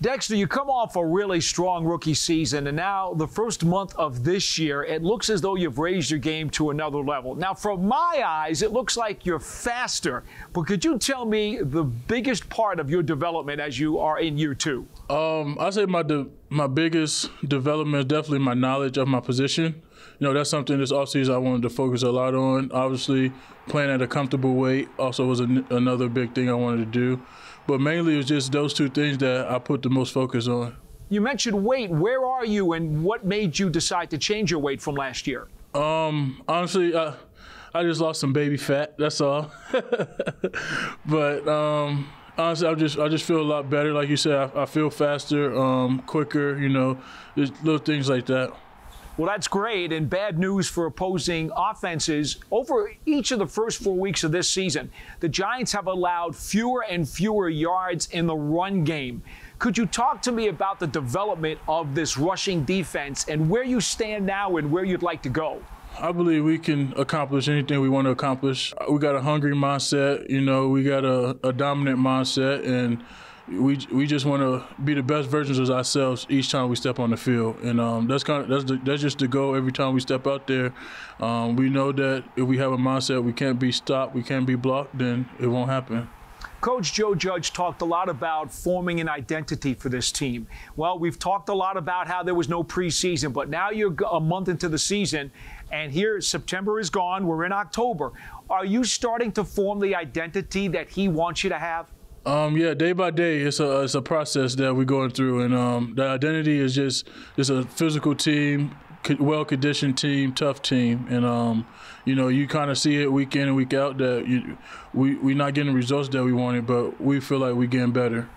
Dexter, you come off a really strong rookie season, and now the first month of this year, it looks as though you've raised your game to another level. Now, from my eyes, it looks like you're faster, but could you tell me the biggest part of your development as you are in year two? I'd say my biggest development is definitely my knowledge of my position. You know, that's something this offseason I wanted to focus a lot on. Obviously, playing at a comfortable weight also was another big thing I wanted to do. But mainly it was just those two things that I put the most focus on. You mentioned weight. Where are you, and what made you decide to change your weight from last year? Honestly, I just lost some baby fat. That's all. But honestly, I just feel a lot better. Like you said, I feel faster, quicker. You know, just little things like that. Well, that's great, and bad news for opposing offenses. Over each of the first 4 weeks of this season, the Giants have allowed fewer and fewer yards in the run game. Could you talk to me about the development of this rushing defense and where you stand now and where you'd like to go? I believe we can accomplish anything we want to accomplish. We got a hungry mindset, you know, we got a dominant mindset, and we just want to be the best versions of ourselves each time we step on the field, and that's just the goal every time we step out there. We know that if we have a mindset we can't be stopped, we can't be blocked, then it won't happen. Coach Joe Judge talked a lot about forming an identity for this team. Well, we've talked a lot about how there was no preseason, but now you're a month into the season, and here September is gone. We're in October. Are you starting to form the identity that he wants you to have? Yeah, day by day, it's a process that we're going through, and the identity is just a physical team, well-conditioned team, tough team, and you know, you kind of see it week in and week out that we're not getting the results that we wanted, but we feel like we're getting better.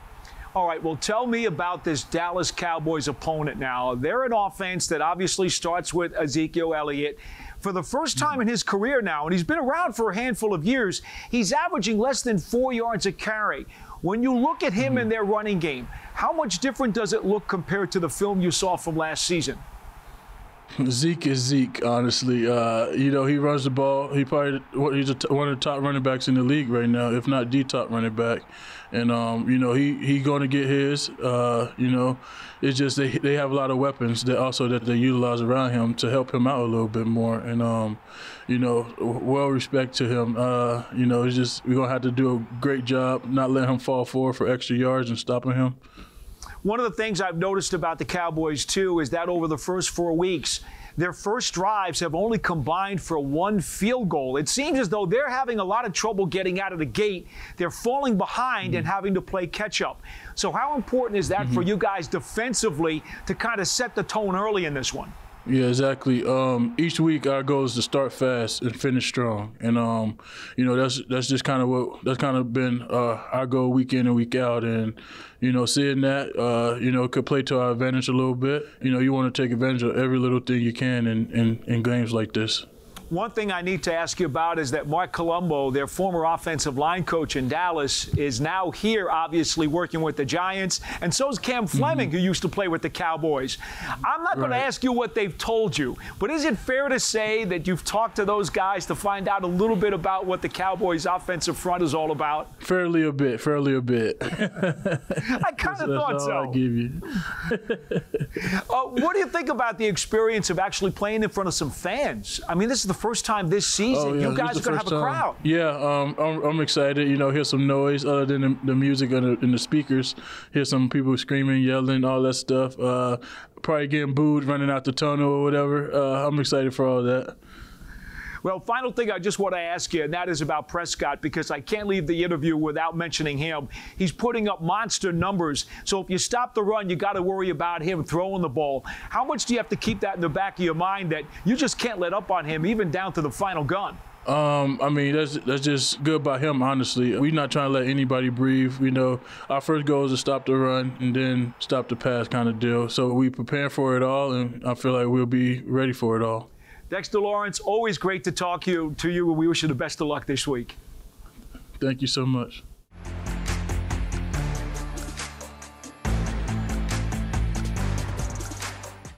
All right, well, tell me about this Dallas Cowboys opponent now. They're an offense that obviously starts with Ezekiel Elliott. For the first time in his career now, and he's been around for a handful of years, he's averaging less than 4 yards a carry. When you look at him in their running game, how much different does it look compared to the film you saw from last season? Zeke is Zeke, honestly. You know, he runs the ball. He's one of the top running backs in the league right now, if not the top running back. And, you know, he's going to get his. You know, it's just they have a lot of weapons that they utilize around him to help him out a little bit more. And, you know, well respect to him. You know, it's just we're going to have to do a great job not letting him fall forward for extra yards and stopping him. One of the things I've noticed about the Cowboys, too, is that over the first 4 weeks, their first drives have only combined for 1 field goal. It seems as though they're having a lot of trouble getting out of the gate. They're falling behind and having to play catch-up. So how important is that for you guys defensively to kind of set the tone early in this one? Yeah, exactly. Each week our goal is to start fast and finish strong, and you know, that's just kind of been our goal week in and week out. And you know, seeing that you know, could play to our advantage a little bit. You know, you want to take advantage of every little thing you can in games like this. One thing I need to ask you about is that Mark Colombo, their former offensive line coach in Dallas, is now here, obviously, working with the Giants. And so is Cam Fleming, who used to play with the Cowboys. I'm not going to ask you what they've told you, but is it fair to say that you've talked to those guys to find out a little bit about what the Cowboys' offensive front is all about? Fairly a bit. I kind of thought so. I'll give you. What do you think about the experience of actually playing in front of some fans? I mean, this is the first time this season. Oh, yeah, you guys are going to have a crowd. Yeah, I'm excited. You know, hear some noise other than the music and the speakers. Hear some people screaming, yelling, all that stuff. Probably getting booed, running out the tunnel or whatever. I'm excited for all that. Well, final thing I just want to ask you, and that is about Prescott, because I can't leave the interview without mentioning him. He's putting up monster numbers. So if you stop the run, you got to worry about him throwing the ball. How much do you have to keep that in the back of your mind that you just can't let up on him, even down to the final gun? I mean, that's just good by him, honestly. We're not trying to let anybody breathe. You know, our first goal is to stop the run and then stop the pass kind of deal. So we prepare for it all, and I feel like we'll be ready for it all. Dexter Lawrence, always great to talk to you. We wish you the best of luck this week. Thank you so much.